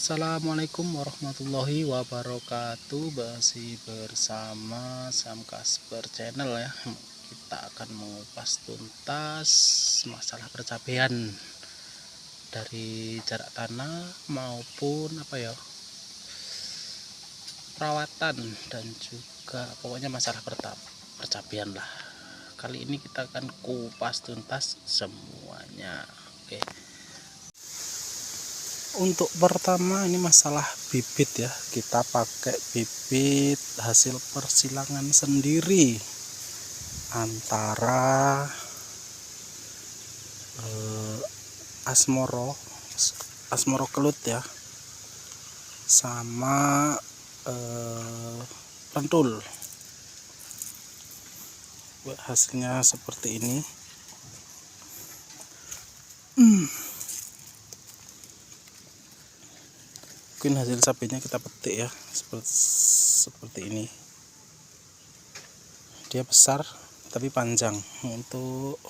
Assalamualaikum warahmatullahi wabarakatuh. Masih bersama Sam Kasper Channel ya. Kita akan mengupas tuntas masalah percabean dari jarak tanah maupun perawatan dan juga pokoknya masalah percabean lah. Kali ini kita akan kupas tuntas semuanya. Oke. Untuk pertama ini masalah bibit ya, kita pakai bibit hasil persilangan sendiri antara asmoro kelut ya sama pentul. Hasilnya seperti ini. Mungkin hasil cabenya kita petik ya, seperti ini. Dia besar tapi panjang. Untuk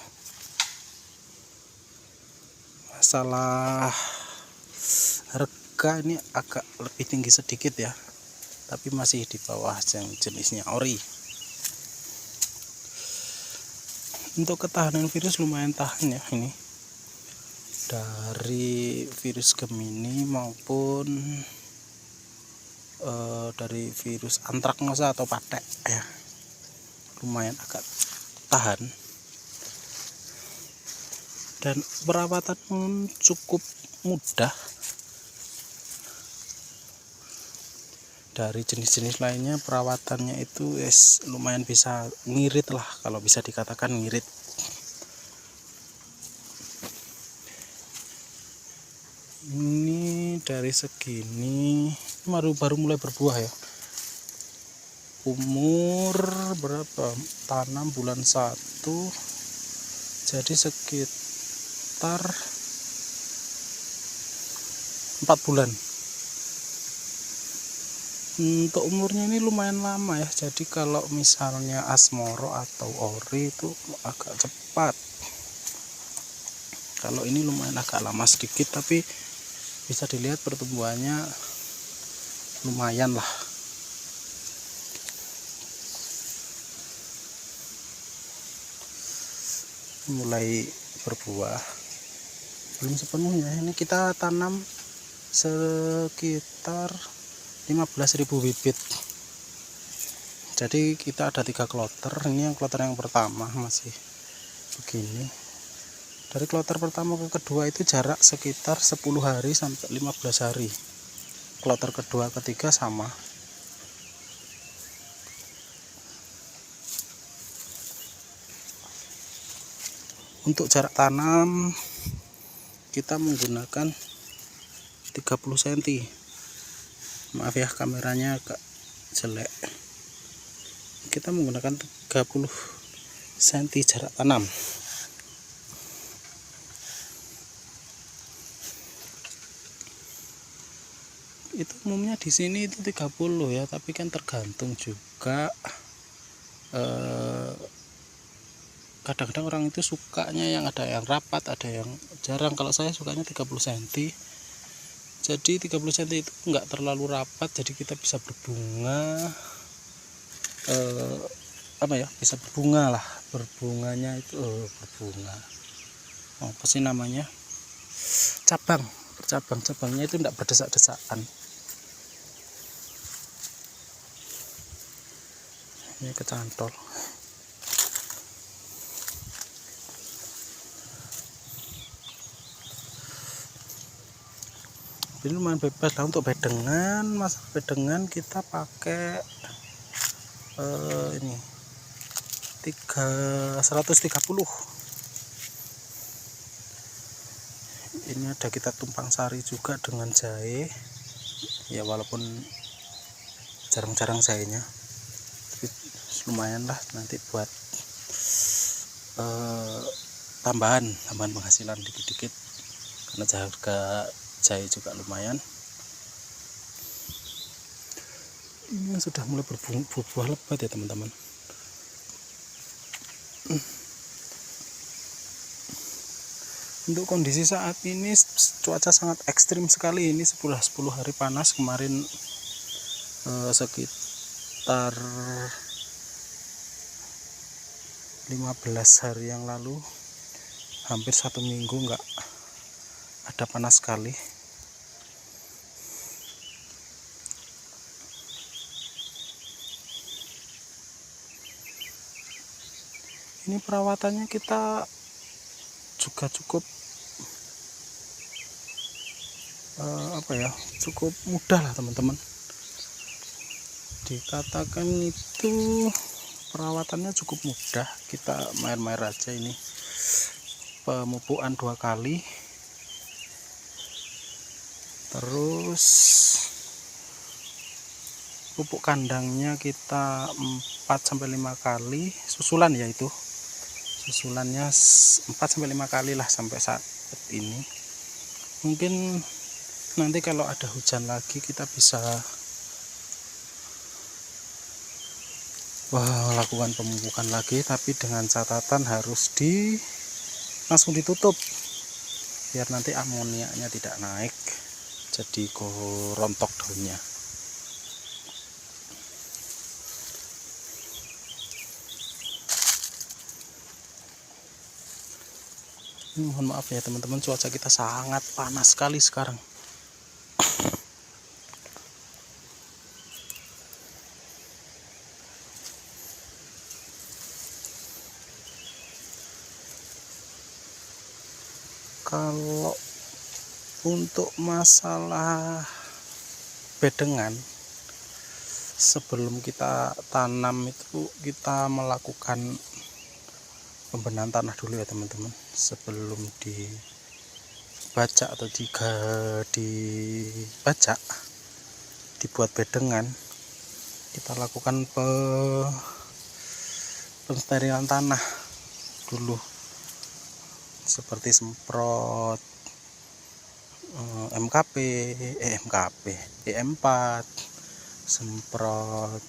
masalah harga ini agak lebih tinggi sedikit ya, tapi masih di bawah yang jenisnya ori. Untuk ketahanan virus lumayan tahan ya, ini dari virus Gemini maupun dari virus antraknosa atau patek ya, lumayan agak tahan. Dan perawatan pun cukup mudah. Dari jenis-jenis lainnya perawatannya itu lumayan bisa ngirit lah, kalau bisa dikatakan ngirit. Ini dari segini baru mulai berbuah ya. Umur berapa? Tanam bulan 1, jadi sekitar 4 bulan. Untuk umurnya ini lumayan lama ya, jadi kalau misalnya asmoro atau ori itu agak cepat. Kalau ini lumayan agak lama sedikit, tapi bisa dilihat pertumbuhannya lumayan lah. Mulai berbuah, belum sepenuhnya. Ini kita tanam sekitar 15.000 bibit. Jadi kita ada 3 kloter. Ini yang kloter yang pertama masih begini. Dari kloter pertama ke kedua itu jarak sekitar 10 hari sampai 15 hari. Kloter kedua ketiga sama. Untuk jarak tanam kita menggunakan 30 cm. Maaf ya, kameranya agak jelek. Kita menggunakan 30 cm jarak tanam. Itu umumnya di sini itu 30 ya, tapi kan tergantung juga. Kadang-kadang orang itu sukanya yang ada yang rapat, ada yang jarang. Kalau saya sukanya 30 cm. Jadi 30 cm itu enggak terlalu rapat, jadi kita bisa berbunga bisa berbunga lah. Berbunganya itu berbunga. Apa sih namanya? Cabangnya itu enggak berdesak-desakan. Ini kecantol. Ini lumayan bebas lah. Untuk bedengan, masalah bedengan kita pakai ini 130. Ini ada kita tumpang sari juga dengan jahe ya, walaupun jarang-jarang jahenya, tapi lumayan lah nanti buat tambahan penghasilan dikit-dikit, karena harga jahe juga lumayan. Ini sudah mulai berbuah lebat ya teman-teman. Untuk kondisi saat ini cuaca sangat ekstrim sekali. Ini 10 hari panas. Kemarin sekitar 15 hari yang lalu, hampir 1 minggu nggak ada panas sekali. Ini perawatannya kita juga cukup cukup mudah lah teman-teman. Dikatakan itu perawatannya cukup mudah. Kita main-main aja. Ini pemupukan 2 kali, terus pupuk kandangnya kita 4-5 kali susulan, yaitu susulannya 4-5 kali lah sampai saat ini. Mungkin nanti kalau ada hujan lagi kita bisa lakukan pemupukan lagi, tapi dengan catatan harus langsung ditutup biar nanti amoniaknya tidak naik jadi rontok daunnya. Mohon maaf ya teman-teman, cuaca kita sangat panas sekali sekarang. Kalau untuk masalah bedengan, sebelum kita tanam itu kita melakukan pembenahan tanah dulu ya teman-teman. Sebelum dibajak atau dibajak, dibuat bedengan, kita lakukan pensterilan tanah dulu, seperti semprot EM4, semprot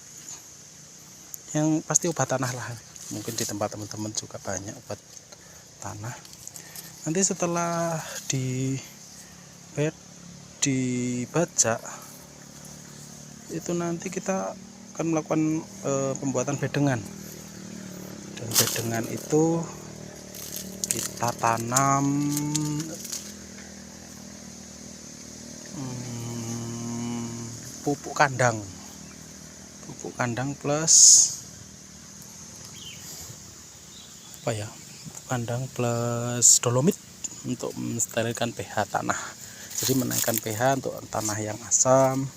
yang pasti obat tanah lah. Mungkin di tempat teman-teman juga banyak obat tanah. Nanti setelah dibajak itu nanti kita akan melakukan pembuatan bedengan. Dan bedengan itu kita tanam pupuk kandang plus pupuk kandang plus dolomit untuk mensterilkan pH tanah. Jadi menaikkan pH untuk tanah yang asam.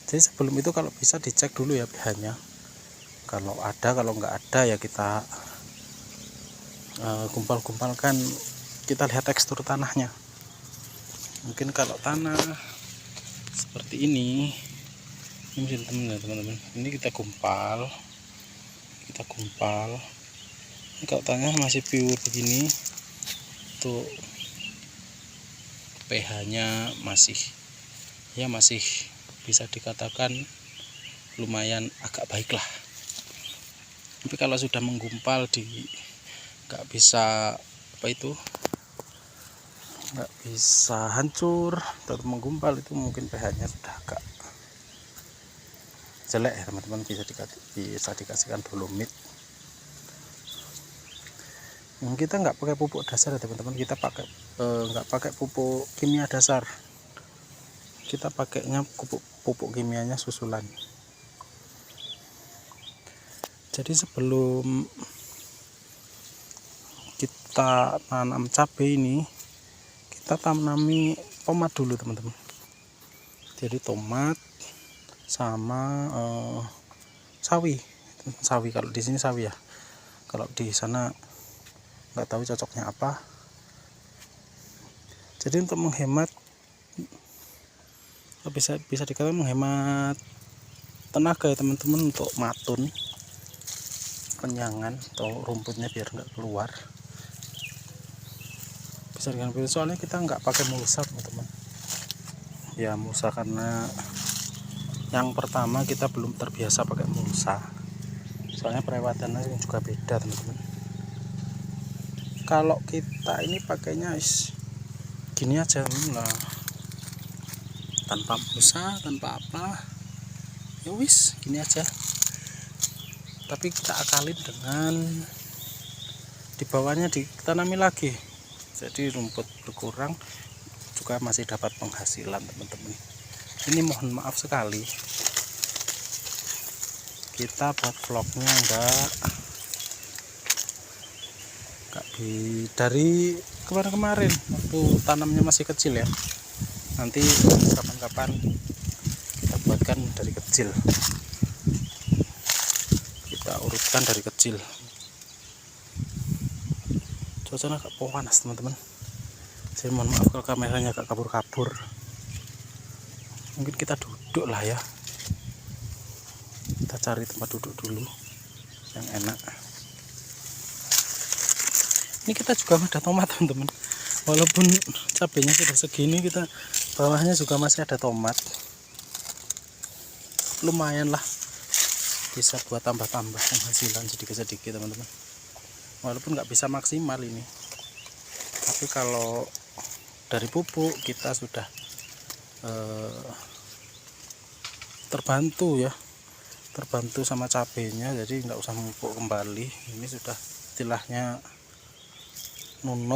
Jadi sebelum itu kalau bisa dicek dulu ya pH-nya. Kalau ada, kalau nggak ada ya kita gumpal-gumpalkan, kita lihat tekstur tanahnya. Mungkin kalau tanah seperti ini teman-teman, ini kita gumpal. Ini kalau tanah masih pure begini, tuh pH-nya masih bisa dikatakan lumayan agak baik lah. Tapi kalau sudah menggumpal nggak bisa hancur, tetap menggumpal, itu mungkin pH-nya sudah agak jelek ya teman-teman. Bisa dikasihkan dolomit. Kita nggak pakai pupuk dasar ya teman-teman, kita nggak pakai pupuk kimia dasar, kita pakainya pupuk kimianya susulan. Jadi sebelum kita tanam cabai ini, kita tanami tomat dulu teman-teman. Jadi tomat sama sawi, kalau di sini sawi ya, kalau di sana nggak tahu cocoknya apa. Jadi untuk menghemat, bisa dikatakan menghemat tenaga ya teman-teman, untuk matun penyangan atau rumputnya biar nggak keluar. Bisa dengan begitu, soalnya kita nggak pakai mulsa teman-teman. Ya mulsa karena yang pertama kita belum terbiasa pakai mulsa, soalnya perawatannya juga beda teman-teman. Kalau kita ini pakainya gini aja lah, tanpa busa, tanpa apa, ya wis gini aja. Tapi kita akalin dengan di bawahnya ditanami lagi, jadi rumput berkurang juga masih dapat penghasilan teman-teman. Ini mohon maaf sekali kita buat vlognya enggak dari kemarin-kemarin waktu tanamnya masih kecil ya. Nanti kapan-kapan kita buatkan dari kecil, kita urutkan dari kecil. Cuacanya agak panas teman-teman, saya mohon maaf kalau kameranya agak kabur-kabur. Mungkin kita duduk lah ya, kita cari tempat duduk dulu yang enak. Ini kita juga ada tomat teman-teman, walaupun cabenya sudah segini, kita bawahnya juga masih ada tomat. Lumayan lah, bisa buat tambah-tambah penghasilan sedikit-sedikit teman-teman, walaupun nggak bisa maksimal ini. Tapi kalau dari pupuk kita sudah terbantu ya, terbantu sama cabenya, jadi nggak usah pupuk kembali. Ini sudah istilahnya nunut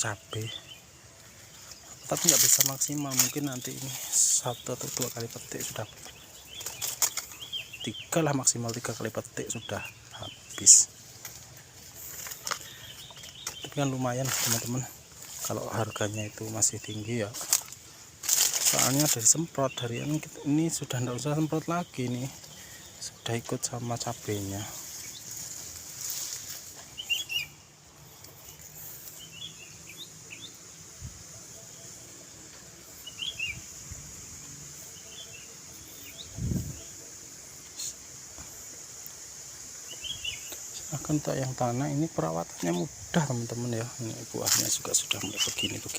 cabai, tapi nggak bisa maksimal. Mungkin nanti ini 1 atau 2 kali petik sudah, 3 lah maksimal, 3 kali petik sudah habis. Tapi kan lumayan teman-teman, kalau harganya itu masih tinggi ya, soalnya dari semprot, dari ini sudah nggak usah semprot lagi nih, sudah ikut sama cabenya. Untuk yang tanah ini perawatannya mudah teman-teman ya. Ini buahnya juga sudah mulai begini tuh,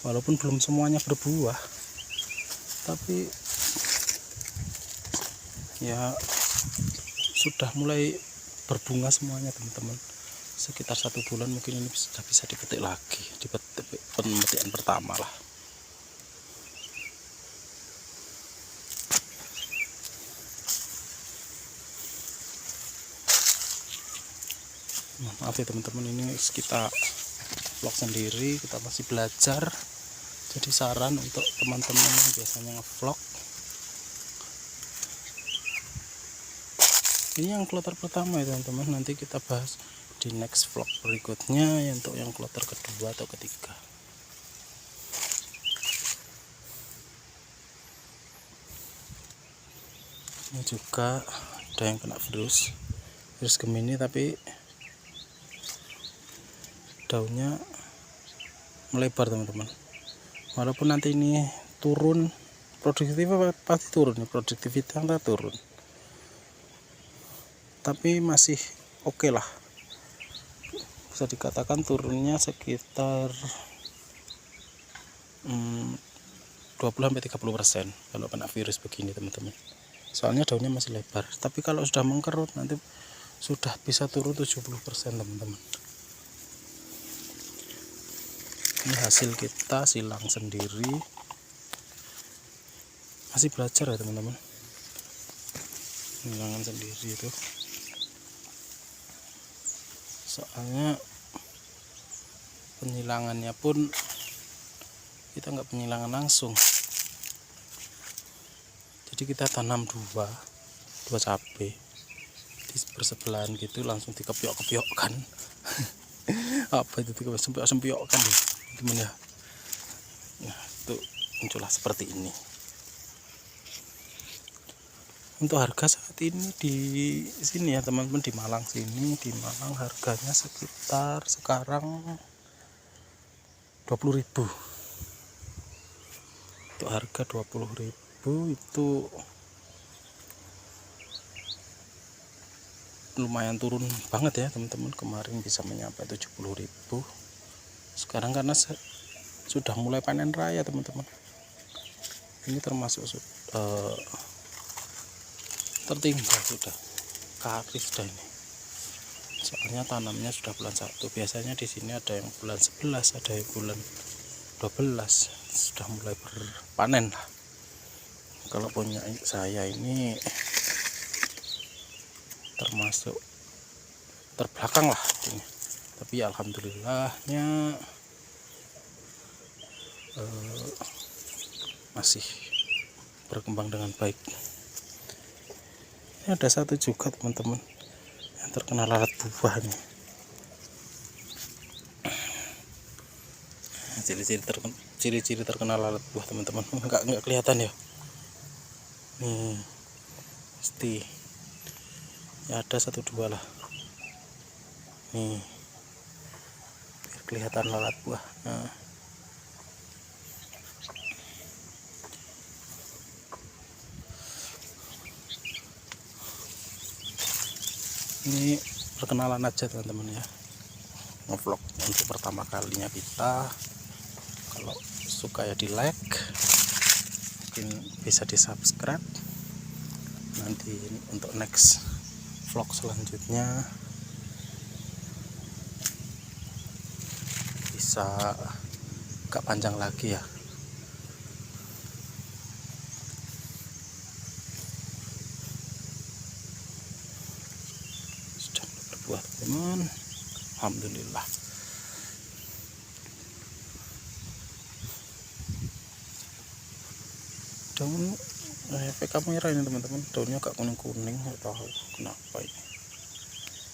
walaupun belum semuanya berbuah, tapi ya sudah mulai berbunga semuanya teman-teman. Sekitar 1 bulan mungkin ini sudah bisa dipetik lagi, dipetik pemetikan pertama lah. Maaf ya teman-teman, ini kita vlog sendiri, kita masih belajar. Jadi saran untuk teman-teman yang biasanya ngevlog, ini yang kloter pertama ya teman-teman, nanti kita bahas di next vlog berikutnya ya, untuk yang kloter kedua atau ketiga. Ini juga ada yang kena virus Gemini, tapi daunnya melebar teman-teman. Walaupun nanti ini turun produktivitas, pasti turun nih, produktivitasnya turun, tapi masih oke lah, bisa dikatakan turunnya sekitar 20-30% kalau kena virus begini teman-teman. Soalnya daunnya masih lebar, tapi kalau sudah mengkerut nanti sudah bisa turun 70% teman-teman. Ini hasil kita silang sendiri, masih belajar ya teman-teman, silangan sendiri itu. Soalnya penyilangannya pun kita nggak penyilangan langsung, jadi kita tanam dua cabai di bersebelahan gitu, langsung dikepiok-kepiokkan. Apa itu dikepiok-kepiokkan nih teman ya. Nah, itu muncullah seperti ini. Untuk harga saat ini di sini ya teman-teman, di Malang sini, di Malang harganya sekitar sekarang 20.000. Untuk harga 20.000 itu lumayan turun banget ya teman-teman. Kemarin bisa menyampai 70.000. Sekarang karena sudah mulai panen raya teman-teman, ini termasuk tertinggal sudah. karis dah ini. Soalnya tanamnya sudah bulan 1. Biasanya di sini ada yang bulan 11, ada yang bulan 12 sudah mulai berpanen lah. Kalau punya saya ini termasuk terbelakang lah ini. Tapi alhamdulillahnya masih berkembang dengan baik. Ini ada satu juga teman-teman yang terkena lalat buah nih. Ciri-ciri terkena lalat buah teman-teman, enggak kelihatan ya. Nih pasti ya ada 1 2 lah. Nih biar kelihatan lalat buah. Nah, ini perkenalan aja teman-teman ya, ngevlog untuk pertama kalinya kita. Kalau suka ya di like, mungkin bisa di subscribe. Nanti untuk next vlog selanjutnya bisa agak panjang lagi ya. Sudah berbuah teman, alhamdulillah. Daun PK merah ini teman-teman, daunnya agak kuning-kuning, nggak tahu kenapa ini.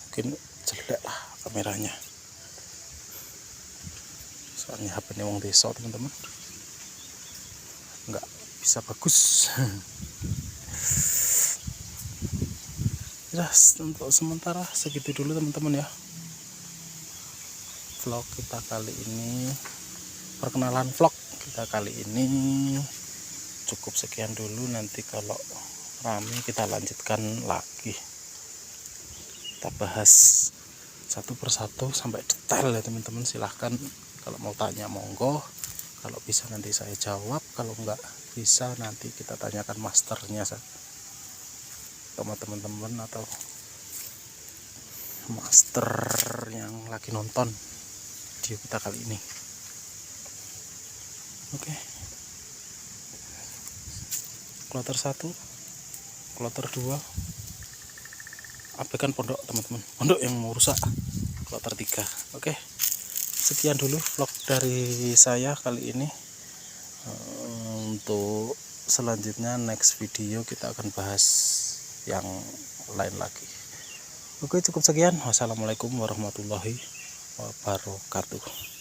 Mungkin jelek lah kameranya, soalnya HP-nya wong desa teman-teman, nggak bisa bagus. Ya, untuk sementara segitu dulu teman-teman ya, vlog kita kali ini, perkenalan vlog kita kali ini cukup sekian dulu. Nanti kalau rame kita lanjutkan lagi, kita bahas satu persatu sampai detail ya teman-teman. Silahkan kalau mau tanya monggo, kalau bisa nanti saya jawab, kalau nggak bisa nanti kita tanyakan masternya sama teman-teman atau master yang lagi nonton video kita kali ini. Oke. Kloter 1, kloter 2, abaikan pondok teman-teman, pondok yang mau rusak. Kloter 3. Oke, sekian dulu vlog dari saya kali ini. Untuk selanjutnya next video kita akan bahas yang lain lagi. Oke, cukup sekian. Wassalamualaikum warahmatullahi wabarakatuh.